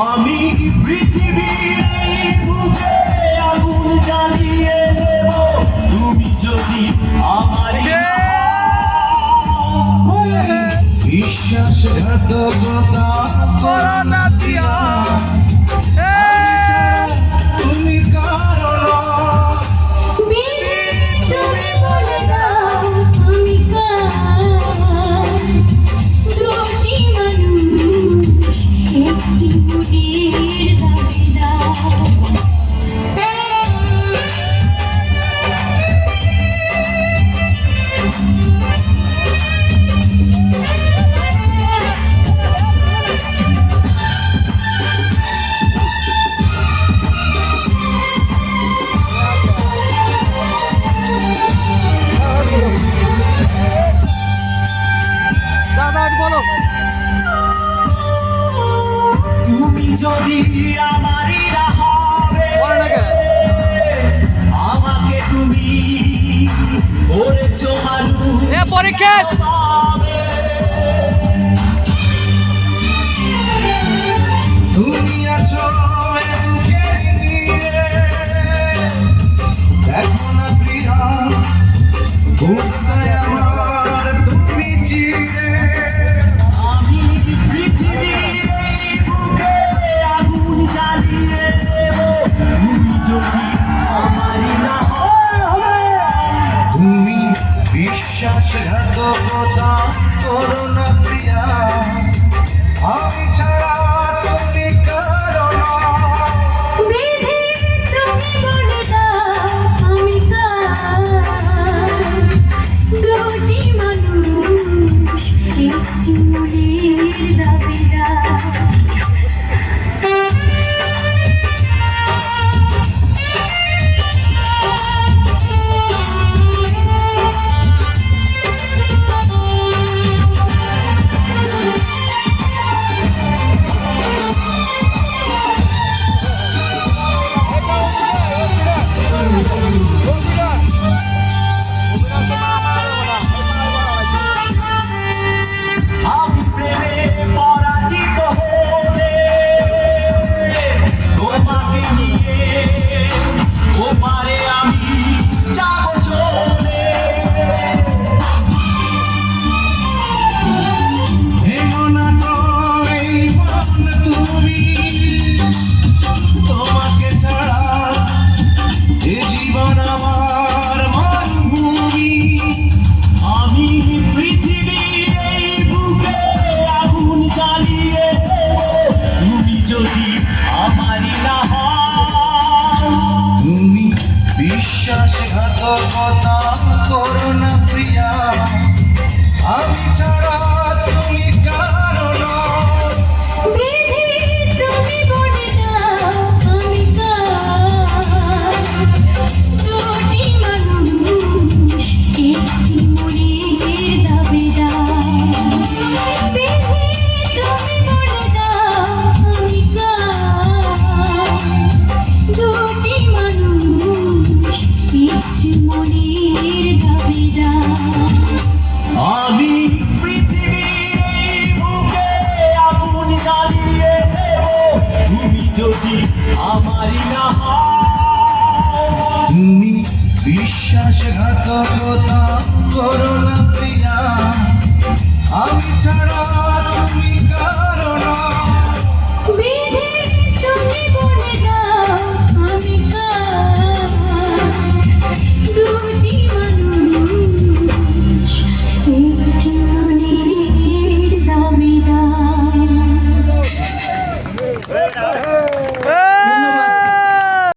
আমি পৃথিবীর এই বুকে আগুন জ্বালিয়ে দেব তুমি যদি আমারই বিশ্বাসঘাতকতা করো না প্রিয়া তুমি কারণ তুমি বলে দাও আমি দুটি মানুষ একটি মনের দাবিদার তুমি যদি আমারই হবে আমাকে তুমি করেছো মানুষ পরীক্ষা তুমি আছো বুকে নিয়ে দেখো না প্রিয়া কোথায় আমার তুমি চিরে আমি পৃথিবীর এই বুকে আগুন জ্বালিয়ে দেব তুমি যদি আমারই না তুমি বিশ্বাসঘাতকতা করো না প্রিয়া আমি ছাড়া তুমি কারো না বিধি তুমি বলে দাও আমি দুটি মানুষ একটি মনের দাবিদার আমি প্রেমে পরাজিত হলে তোমাকে নিয়ে ওপারে আমি যাব চলে ভেঙো না তো এই মন তুমি তোমাকে ছাড়া এ জীবন আমার মরুভূমি আমি পৃথিবীর এই বুকে আগুন জ্বালিয়ে দেব তুমি যদি আমারই না হও তুমি বিশ্বাসঘাতকতা করো না প্রিয়া আমি ছাড়া তুমি কারো না বিধি তুমি বলে দাও আমি দুটি মানুষ একটি মনের দাবিদার বিধি তুমি বলে দাও আমি দুটি মানুষ একটি মনের দাবিদার আমি পৃথিবীর এই বুকে আগুন জ্বালিয়ে দেব তুমি যদি আমারই না হও তুমি বিশ্বাসঘাতকতা করো